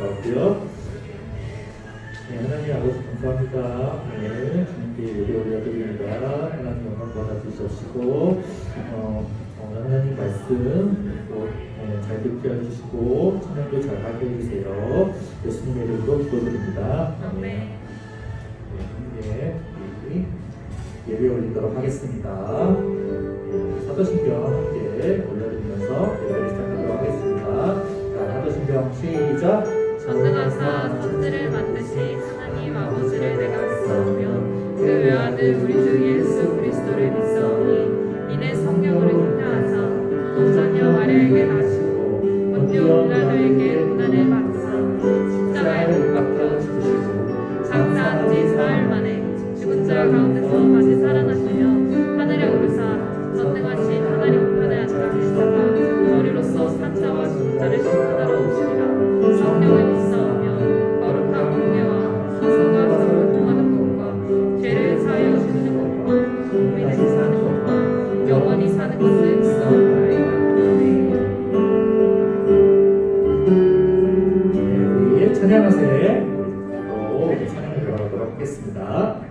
같고요. 네, 하나님 아버지 감사합니다. 네, 주님께 예배 올려드립니다. 하나님 영광 받아 주시옵시고 오늘 하나님 말씀 잘 듣게 해주시고 찬양도 잘 하게 해주세요. 예수님의 이름으로 기도드립니다. 아멘. 네, 우리 예배 올리도록 하겠습니다. 사도신경 함께 올려드리면서 예배를 시작하도록 하겠습니다. 자, 사도신경 시작. 전능하사 천지를 만드신 하나님 아버지를 내가 믿사오며 그 외아들 우리 주 예수 그리스도를 믿사오니 이는 성령으로 잉태하사 본자녀 마리아에게 나시고 본디오 빌라도에게 고난을 받으사 십자가에 못 박혀 죽으시고 장사한 지 사흘 만에 죽은 자 가운데서 다시 살아나시며 하늘에 오르사 전능하신 하나님 우편에 앉아 계시다가 머리로서 산자와 죽은 자를 심판하러 오시리라. 성령을 믿사오며 거룩한 공예와 성소가 서로 통하는 것과 죄를 사하여 주시는 것과 몸이 되시 사는 것과 영원히 사는 것을 믿사옵나이다. 네, 우리 찬양하세 또 찬양을 들어가도록 하겠습니다.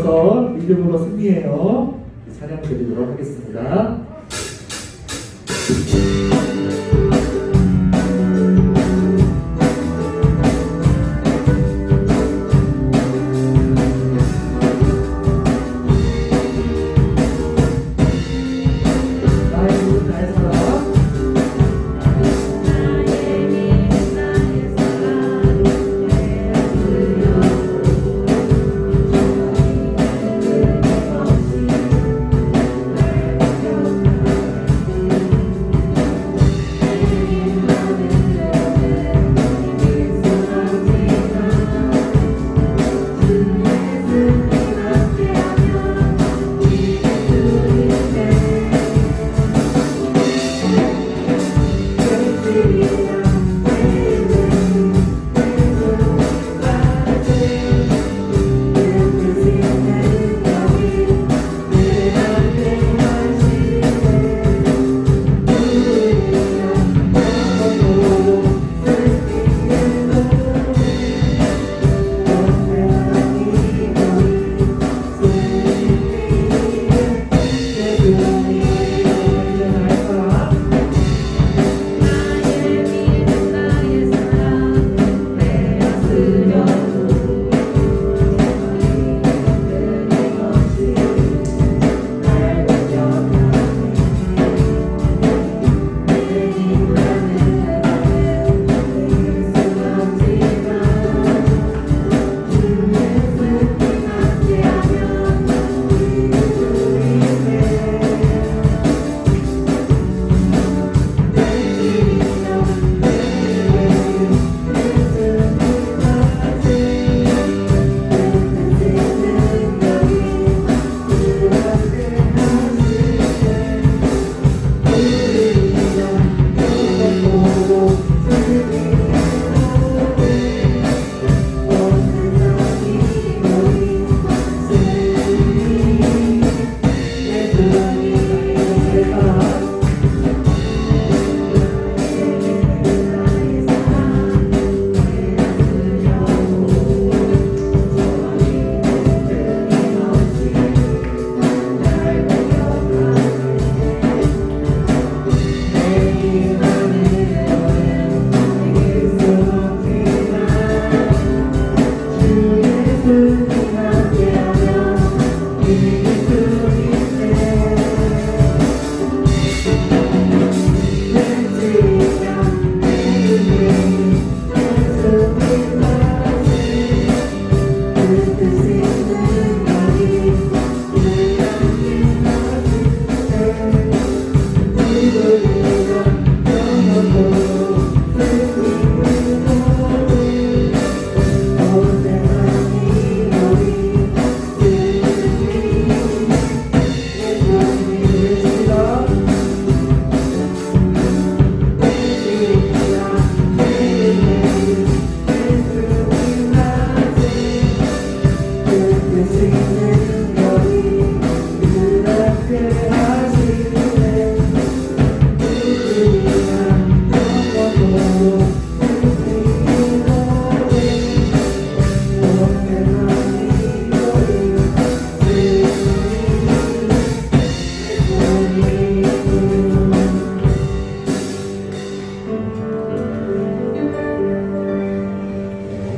이어서 믿음으로 승리해요. 찬양 드리도록 하겠습니다.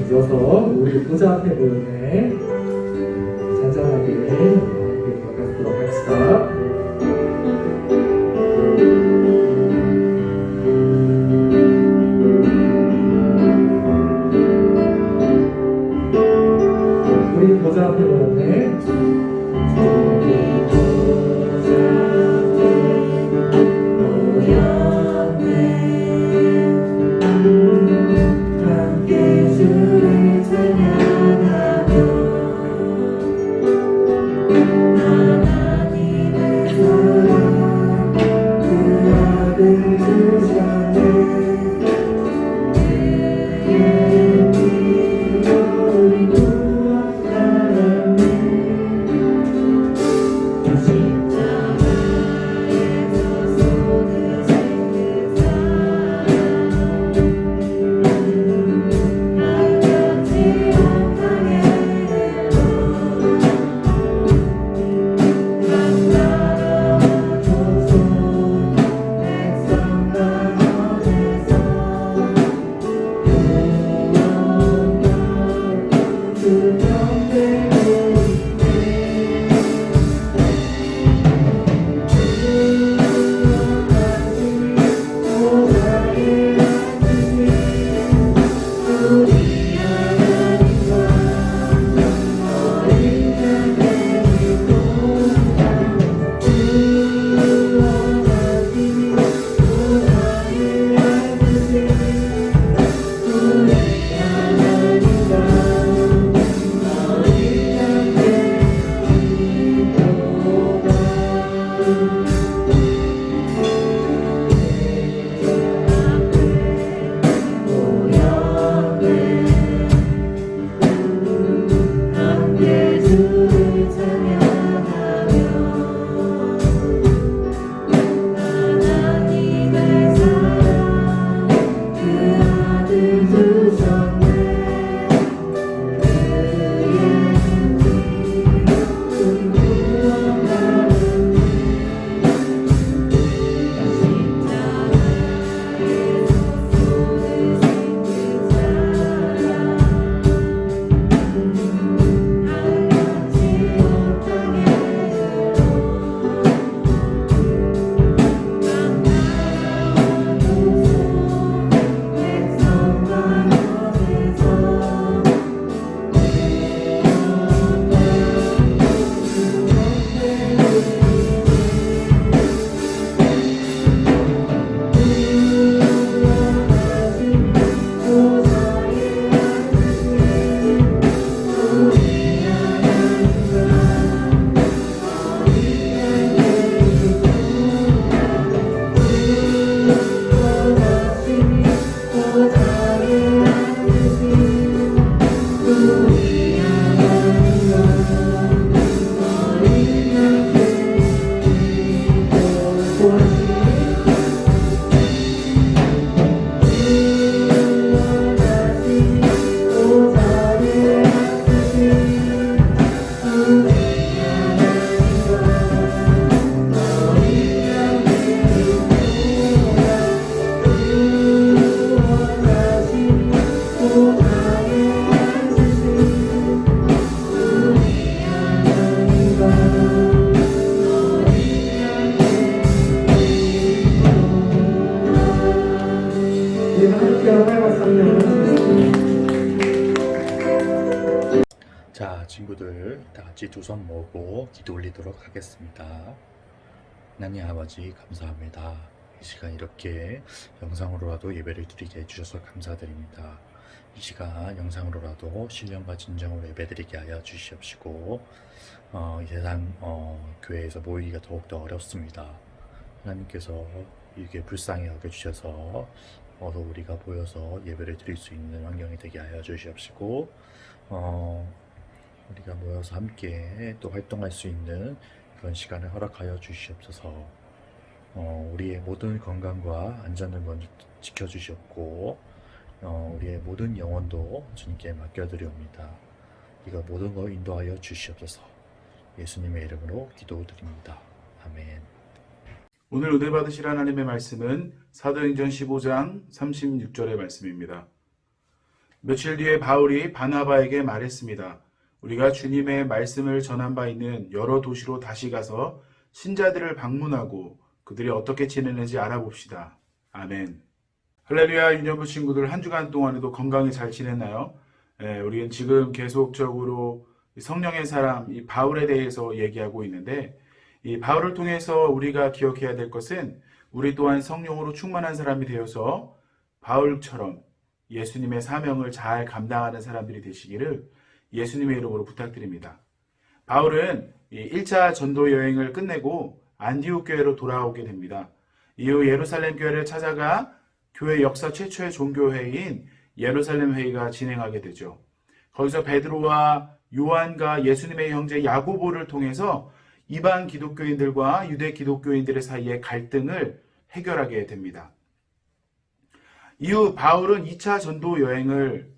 이어서 우리 보좌 앞에 모였네. 잔잔하게 고백하도록 합시다. 우리 보좌 앞에 모였네. 친구들 다 같이 두 손 모으고 기도 올리도록 하겠습니다. 하나님 아버지 감사합니다. 이 시간 이렇게 영상으로라도 예배를 드리게 해주셔서 감사드립니다. 이 시간 영상으로라도 신령과 진정으로 예배드리게 하여 주시옵시고 이 세상 교회에서 모이기가 더욱더 어렵습니다. 하나님께서 이게 불쌍히 여겨주셔서 어서 우리가 모여서 예배를 드릴 수 있는 환경이 되게 하여 주시옵시고 우리가 모여서 함께 또 활동할 수 있는 그런 시간을 허락하여 주시옵소서. 우리의 모든 건강과 안전을 먼저 지켜주시옵고 우리의 모든 영혼도 주님께 맡겨드리옵니다. 이거 모든 거 인도하여 주시옵소서. 예수님의 이름으로 기도드립니다. 아멘. 오늘 은혜 받으실 하나님의 말씀은 사도행전 15장 36절의 말씀입니다. 며칠 뒤에 바울이 바나바에게 말했습니다. 우리가 주님의 말씀을 전한 바 있는 여러 도시로 다시 가서 신자들을 방문하고 그들이 어떻게 지내는지 알아봅시다. 아멘. 할렐루야. 유년부 친구들 한 주간 동안에도 건강히 잘 지냈나요? 우리는 지금 계속적으로 성령의 사람 이 바울에 대해서 얘기하고 있는데 이 바울을 통해서 우리가 기억해야 될 것은 우리 또한 성령으로 충만한 사람이 되어서 바울처럼 예수님의 사명을 잘 감당하는 사람들이 되시기를 예수님의 이름으로 부탁드립니다. 바울은 1차 전도 여행을 끝내고 안디옥 교회로 돌아오게 됩니다. 이후 예루살렘 교회를 찾아가 교회 역사 최초의 종교회의인 예루살렘 회의가 진행하게 되죠. 거기서 베드로와 요한과 예수님의 형제 야고보를 통해서 이방 기독교인들과 유대 기독교인들의 사이의 갈등을 해결하게 됩니다. 이후 바울은 2차 전도 여행을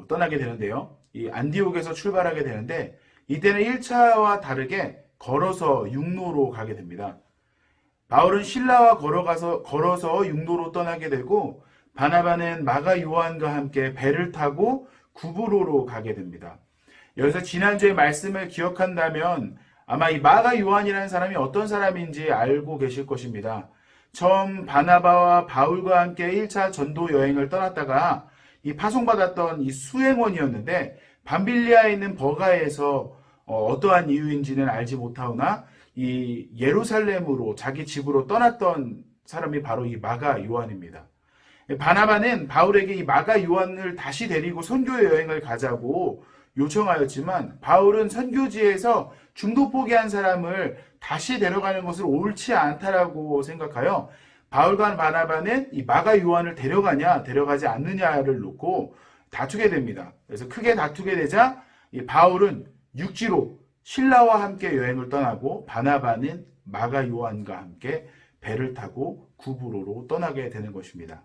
떠나게 되는데요. 이 안디옥에서 출발하게 되는데 이때는 1차와 다르게 걸어서 육로로 가게 됩니다. 바울은 신라와 걸어서 육로로 떠나게 되고 바나바는 마가 요한과 함께 배를 타고 구브로로 가게 됩니다. 여기서 지난주의 말씀을 기억한다면 아마 이 마가 요한이라는 사람이 어떤 사람인지 알고 계실 것입니다. 처음 바나바와 바울과 함께 1차 전도 여행을 떠났다가 이 파송받았던 이 수행원이었는데 밤빌리아에 있는 버가에서 어떠한 이유인지는 알지 못하오나 이 예루살렘으로 자기 집으로 떠났던 사람이 바로 이 마가 요한입니다. 바나바는 바울에게 이 마가 요한을 다시 데리고 선교 여행을 가자고 요청하였지만 바울은 선교지에서 중도 포기한 사람을 다시 데려가는 것을 옳지 않다라고 생각하여 바울과 바나바는 이 마가 요한을 데려가냐 데려가지 않느냐를 놓고 다투게 됩니다. 그래서 크게 다투게 되자 이 바울은 육지로 신라와 함께 여행을 떠나고 바나바는 마가 요한과 함께 배를 타고 구브로로 떠나게 되는 것입니다.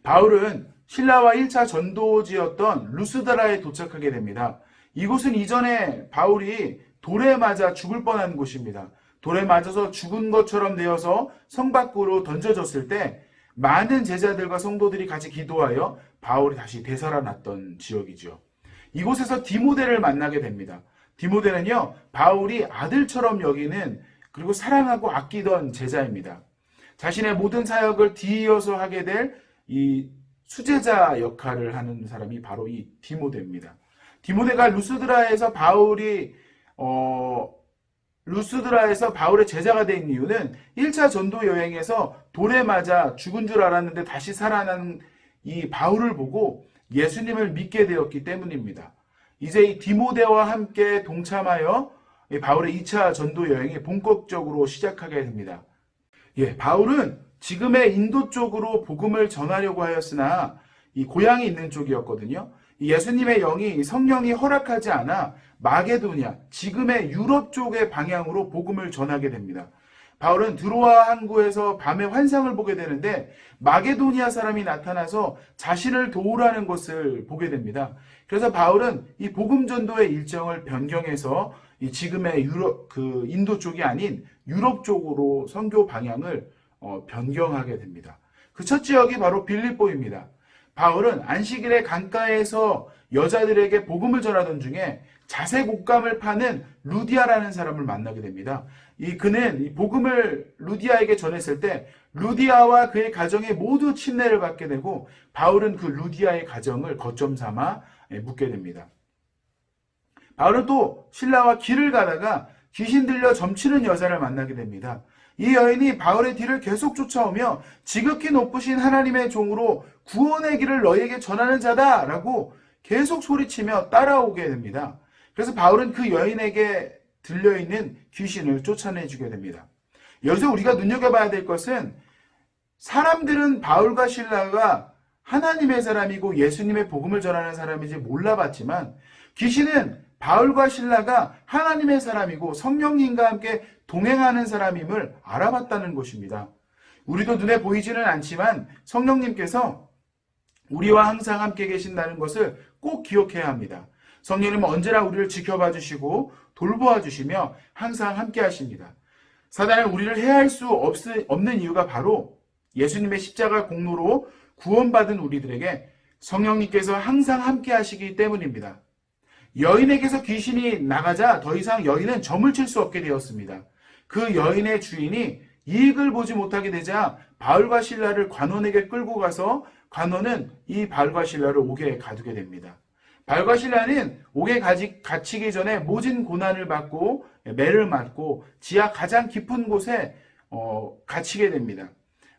바울은 신라와 1차 전도지였던 루스드라에 도착하게 됩니다. 이곳은 이전에 바울이 돌에 맞아 죽을 뻔한 곳입니다. 돌에 맞아서 죽은 것처럼 되어서 성 밖으로 던져졌을 때 많은 제자들과 성도들이 같이 기도하여 바울이 다시 되살아났던 지역이죠. 이곳에서 디모데를 만나게 됩니다. 디모데는요, 바울이 아들처럼 여기는 그리고 사랑하고 아끼던 제자입니다. 자신의 모든 사역을 뒤이어서 하게 될 이 수제자 역할을 하는 사람이 바로 이 디모데입니다. 디모데가 루스드라에서 바울의 제자가 된 이유는 1차 전도 여행에서 돌에 맞아 죽은 줄 알았는데 다시 살아난 이 바울을 보고 예수님을 믿게 되었기 때문입니다. 이제 이 디모데와 함께 동참하여 바울의 2차 전도 여행이 본격적으로 시작하게 됩니다. 바울은 지금의 인도 쪽으로 복음을 전하려고 하였으나 이 고향이 있는 쪽이었거든요. 예수님의 영이 성령이 허락하지 않아 마게도니아, 지금의 유럽 쪽의 방향으로 복음을 전하게 됩니다. 바울은 드로아 항구에서 밤에 환상을 보게 되는데 마게도니아 사람이 나타나서 자신을 도우라는 것을 보게 됩니다. 그래서 바울은 이 복음 전도의 일정을 변경해서 이 지금의 인도 쪽이 아닌 유럽 쪽으로 선교 방향을 변경하게 됩니다. 그 첫 지역이 바로 빌립보입니다. 바울은 안식일에 강가에서 여자들에게 복음을 전하던 중에 자색 옷감을 파는 루디아라는 사람을 만나게 됩니다. 그는 이 복음을 루디아에게 전했을 때 루디아와 그의 가정이 모두 침례를 받게 되고 바울은 그 루디아의 가정을 거점 삼아 묻게 됩니다. 바울은 또 신라와 길을 가다가 귀신 들려 점치는 여자를 만나게 됩니다. 이 여인이 바울의 뒤를 계속 쫓아오며 지극히 높으신 하나님의 종으로 구원의 길을 너희에게 전하는 자다라고 계속 소리치며 따라오게 됩니다. 그래서 바울은 그 여인에게 들려있는 귀신을 쫓아내주게 됩니다. 여기서 우리가 눈여겨봐야 될 것은 사람들은 바울과 실라가 하나님의 사람이고 예수님의 복음을 전하는 사람인지 몰라봤지만 귀신은 바울과 실라가 하나님의 사람이고 성령님과 함께 동행하는 사람임을 알아봤다는 것입니다. 우리도 눈에 보이지는 않지만 성령님께서 우리와 항상 함께 계신다는 것을 꼭 기억해야 합니다. 성령님은 언제나 우리를 지켜봐 주시고 돌보아 주시며 항상 함께 하십니다. 사단은 우리를 해할 수 없는 이유가 바로 예수님의 십자가 공로로 구원받은 우리들에게 성령님께서 항상 함께 하시기 때문입니다. 여인에게서 귀신이 나가자 더 이상 여인은 점을 칠 수 없게 되었습니다. 그 여인의 주인이 이익을 보지 못하게 되자 바울과 실라를 관원에게 끌고 가서 관원은 이 바울과 실라를 옥에 가두게 됩니다. 바울과 실라는 옥에 갇히기 전에 모진 고난을 받고 매를 맞고 지하 가장 깊은 곳에 갇히게 됩니다.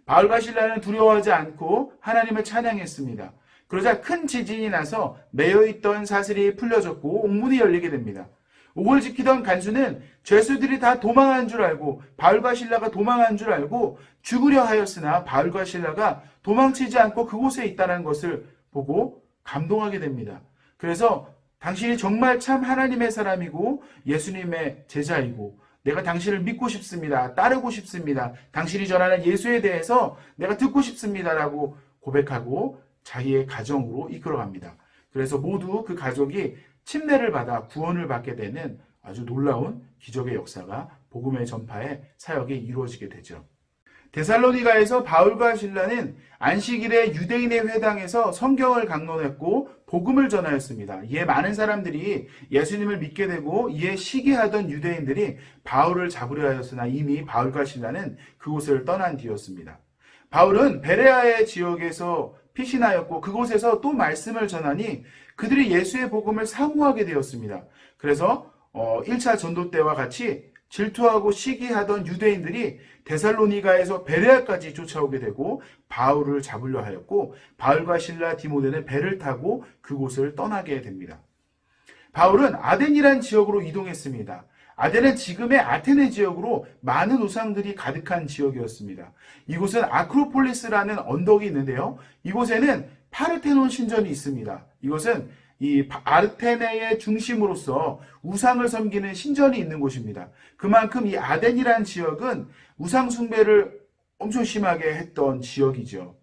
바울과 실라는 두려워하지 않고 하나님을 찬양했습니다. 그러자 큰 지진이 나서 매여있던 사슬이 풀려졌고 옥문이 열리게 됩니다. 옥을 지키던 간수는 죄수들이 다 도망한 줄 알고 바울과 실라가 도망한 줄 알고 죽으려 하였으나 바울과 실라가 도망치지 않고 그곳에 있다는 것을 보고 감동하게 됩니다. 그래서 당신이 정말 참 하나님의 사람이고 예수님의 제자이고 내가 당신을 믿고 싶습니다. 따르고 싶습니다. 당신이 전하는 예수에 대해서 내가 듣고 싶습니다라고 고백하고 자기의 가정으로 이끌어갑니다. 그래서 모두 그 가족이 침례를 받아 구원을 받게 되는 아주 놀라운 기적의 역사가 복음의 전파의 사역이 이루어지게 되죠. 데살로니가에서 바울과 실라는 안식일에 유대인의 회당에서 성경을 강론했고 복음을 전하였습니다. 이에 많은 사람들이 예수님을 믿게 되고 이에 시기하던 유대인들이 바울을 잡으려 하였으나 이미 바울과 실라는 그곳을 떠난 뒤였습니다. 바울은 베레아의 지역에서 피신하였고 그곳에서 또 말씀을 전하니 그들이 예수의 복음을 사모하게 되었습니다. 그래서 1차 전도 때와 같이 질투하고 시기하던 유대인들이 데살로니가에서 베레아까지 쫓아오게 되고 바울을 잡으려 하였고 바울과 실라 디모데는 배를 타고 그곳을 떠나게 됩니다. 바울은 아덴이란 지역으로 이동했습니다. 아덴은 지금의 아테네 지역으로 많은 우상들이 가득한 지역이었습니다. 이곳은 아크로폴리스라는 언덕이 있는데요. 이곳에는 파르테논 신전이 있습니다. 이것은 이 아테네의 중심으로서 우상을 섬기는 신전이 있는 곳입니다. 그만큼 이 아덴이라는 지역은 우상 숭배를 엄청 심하게 했던 지역이죠.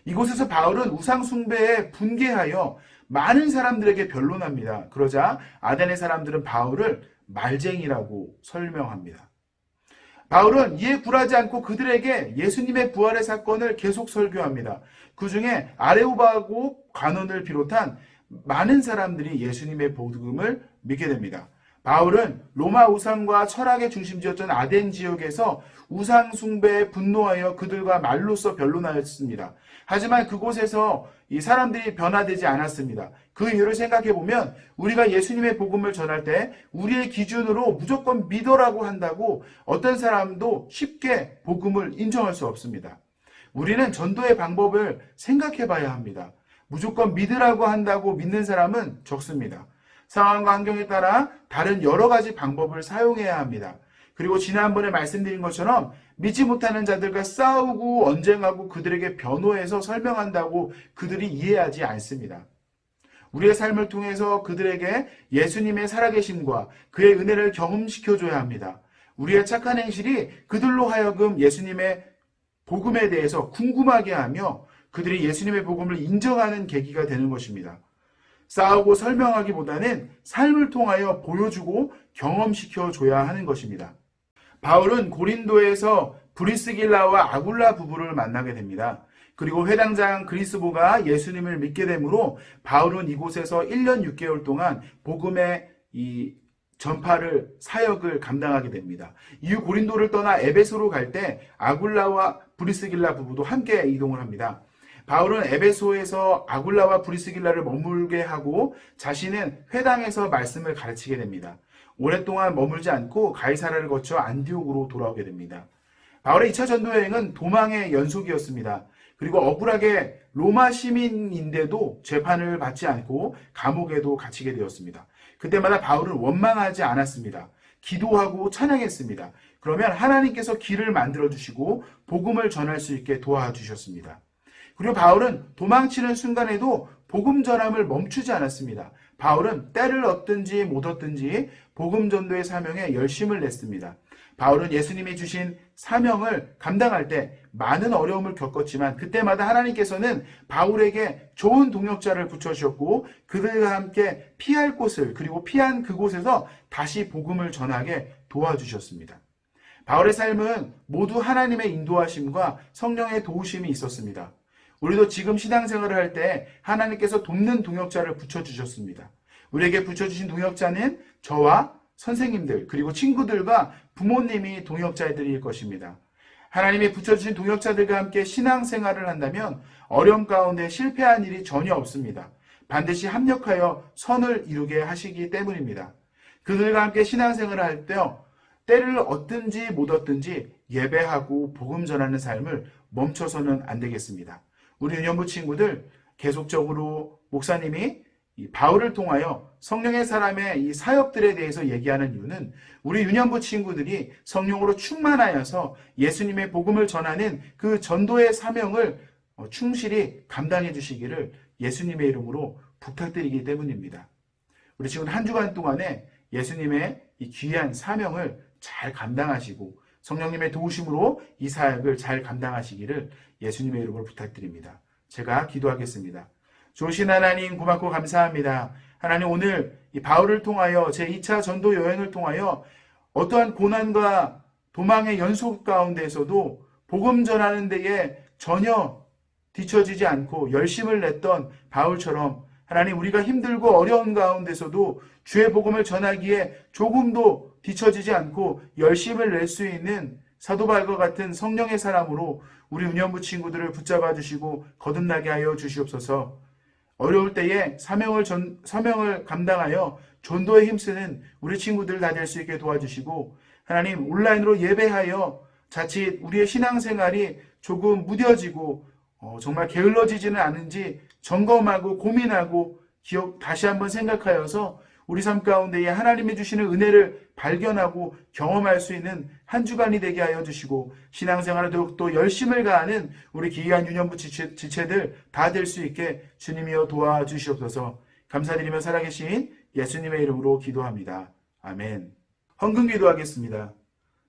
이곳에서 바울은 우상 숭배에 분개하여 많은 사람들에게 변론합니다. 그러자 아덴의 사람들은 바울을 말쟁이라고 설명합니다. 바울은 이에 굴하지 않고 그들에게 예수님의 부활의 사건을 계속 설교합니다. 그 중에 아레오바고 관원을 비롯한 많은 사람들이 예수님의 복음을 믿게 됩니다. 바울은 로마 우상과 철학의 중심지였던 아덴 지역에서 우상 숭배에 분노하여 그들과 말로써 변론하였습니다. 하지만 그곳에서 이 사람들이 변화되지 않았습니다. 그 이유를 생각해 보면 우리가 예수님의 복음을 전할 때 우리의 기준으로 무조건 믿어라고 한다고 어떤 사람도 쉽게 복음을 인정할 수 없습니다. 우리는 전도의 방법을 생각해 봐야 합니다. 무조건 믿으라고 한다고 믿는 사람은 적습니다. 상황과 환경에 따라 다른 여러 가지 방법을 사용해야 합니다. 그리고 지난번에 말씀드린 것처럼 믿지 못하는 자들과 싸우고 언쟁하고 그들에게 변호해서 설명한다고 그들이 이해하지 않습니다. 우리의 삶을 통해서 그들에게 예수님의 살아계심과 그의 은혜를 경험시켜줘야 합니다. 우리의 착한 행실이 그들로 하여금 예수님의 복음에 대해서 궁금하게 하며 그들이 예수님의 복음을 인정하는 계기가 되는 것입니다. 싸우고 설명하기보다는 삶을 통하여 보여주고 경험시켜줘야 하는 것입니다. 바울은 고린도에서 브리스길라와 아굴라 부부를 만나게 됩니다. 그리고 회당장 그리스보가 예수님을 믿게 되므로 바울은 이곳에서 1년 6개월 동안 복음의 이 전파를 사역을 감당하게 됩니다. 이후 고린도를 떠나 에베소로 갈 때 아굴라와 브리스길라 부부도 함께 이동을 합니다. 바울은 에베소에서 아굴라와 브리스길라를 머물게 하고 자신은 회당에서 말씀을 가르치게 됩니다. 오랫동안 머물지 않고 가이사라를 거쳐 안디옥으로 돌아오게 됩니다. 바울의 2차 전도 여행은 도망의 연속이었습니다. 그리고 억울하게 로마 시민인데도 재판을 받지 않고 감옥에도 갇히게 되었습니다. 그때마다 바울은 원망하지 않았습니다. 기도하고 찬양했습니다. 그러면 하나님께서 길을 만들어주시고 복음을 전할 수 있게 도와주셨습니다. 그리고 바울은 도망치는 순간에도 복음 전함을 멈추지 않았습니다. 바울은 때를 얻든지 못 얻든지 복음 전도의 사명에 열심을 냈습니다. 바울은 예수님이 주신 사명을 감당할 때 많은 어려움을 겪었지만 그때마다 하나님께서는 바울에게 좋은 동역자를 붙여주셨고 그들과 함께 피할 곳을 그리고 피한 그곳에서 다시 복음을 전하게 도와주셨습니다. 바울의 삶은 모두 하나님의 인도하심과 성령의 도우심이 있었습니다. 우리도 지금 신앙생활을 할 때 하나님께서 돕는 동역자를 붙여주셨습니다. 우리에게 붙여주신 동역자는 저와 선생님들 그리고 친구들과 부모님이 동역자들일 것입니다. 하나님이 붙여주신 동역자들과 함께 신앙생활을 한다면 어려움 가운데 실패한 일이 전혀 없습니다. 반드시 합력하여 선을 이루게 하시기 때문입니다. 그들과 함께 신앙생활을 할 때 때를 얻든지 못 얻든지 예배하고 복음 전하는 삶을 멈춰서는 안 되겠습니다. 우리 유년부 친구들 계속적으로 목사님이 이 바울을 통하여 성령의 사람의 이 사역들에 대해서 얘기하는 이유는 우리 유년부 친구들이 성령으로 충만하여서 예수님의 복음을 전하는 그 전도의 사명을 충실히 감당해 주시기를 예수님의 이름으로 부탁드리기 때문입니다. 우리 친구들 한 주간 동안에 예수님의 이 귀한 사명을 잘 감당하시고 성령님의 도우심으로 이 사역을 잘 감당하시기를 예수님의 이름으로 부탁드립니다. 제가 기도하겠습니다. 좋으신 하나님 고맙고 감사합니다. 하나님 오늘 이 바울을 통하여 제2차 전도 여행을 통하여 어떠한 고난과 도망의 연속 가운데에서도 복음 전하는 데에 전혀 뒤처지지 않고 열심을 냈던 바울처럼 하나님 우리가 힘들고 어려운 가운데서도 주의 복음을 전하기에 조금도 뒤처지지 않고 열심을 낼 수 있는 사도 바울과 같은 성령의 사람으로 우리 유년부 친구들을 붙잡아 주시고 거듭나게 하여 주시옵소서. 어려울 때에 사명을 감당하여 전도에 힘쓰는 우리 친구들 다 될 수 있게 도와주시고 하나님 온라인으로 예배하여 자칫 우리의 신앙생활이 조금 무뎌지고 정말 게을러지지는 않은지 점검하고 고민하고 다시 한번 생각하여서 우리 삶 가운데에 하나님이 주시는 은혜를 발견하고 경험할 수 있는 한 주간이 되게 하여 주시고 신앙생활에 더욱더 열심을 가하는 우리 귀한 유년부 지체들 다 될 수 있게 주님이여 도와주시옵소서. 감사드리며 살아계신 예수님의 이름으로 기도합니다. 아멘. 헌금 기도하겠습니다.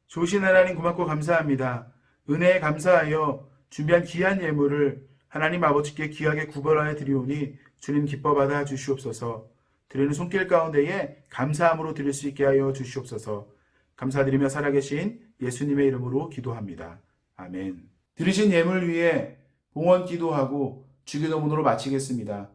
좋으신 하나님 고맙고 감사합니다. 은혜에 감사하여 준비한 귀한 예물을 하나님 아버지께 귀하게 구걸하여 드리오니 주님 기뻐 받아 주시옵소서. 드리는 손길 가운데에 감사함으로 드릴 수 있게 하여 주시옵소서. 감사드리며 살아계신 예수님의 이름으로 기도합니다. 아멘. 드리신 예물 위에 봉헌 기도하고 주기도문으로 마치겠습니다.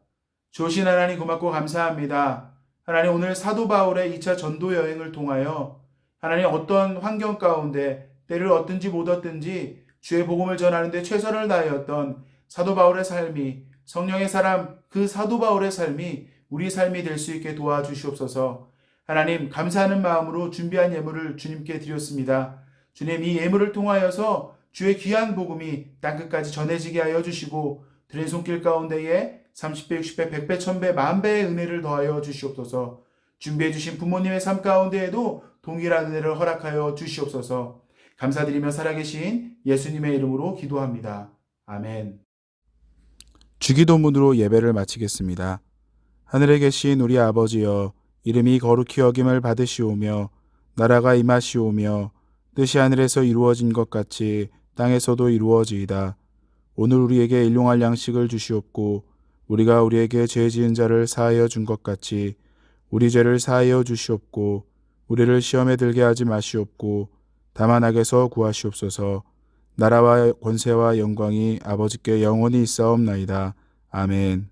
좋으신 하나님 고맙고 감사합니다. 하나님 오늘 사도 바울의 2차 전도 여행을 통하여 하나님 어떤 환경 가운데 때를 얻든지 못 얻든지 주의 복음을 전하는 데 최선을 다하였던 사도 바울의 삶이 성령의 사람 그 사도 바울의 삶이 우리 삶이 될 수 있게 도와주시옵소서. 하나님 감사하는 마음으로 준비한 예물을 주님께 드렸습니다. 주님 이 예물을 통하여서 주의 귀한 복음이 땅끝까지 전해지게 하여 주시고 드린 손길 가운데에 30배, 60배, 100배, 1000배, 만배의 은혜를 더하여 주시옵소서. 준비해 주신 부모님의 삶 가운데에도 동일한 은혜를 허락하여 주시옵소서. 감사드리며 살아계신 예수님의 이름으로 기도합니다. 아멘. 주기도문으로 예배를 마치겠습니다. 하늘에 계신 우리 아버지여, 이름이 거룩히 여김을 받으시오며 나라가 임하시오며 뜻이 하늘에서 이루어진 것 같이 땅에서도 이루어지이다. 오늘 우리에게 일용할 양식을 주시옵고 우리가 우리에게 죄 지은 자를 사하여 준 것 같이 우리 죄를 사하여 주시옵고 우리를 시험에 들게 하지 마시옵고 다만 악에서 구하시옵소서. 나라와 권세와 영광이 아버지께 영원히 있사옵나이다. 아멘.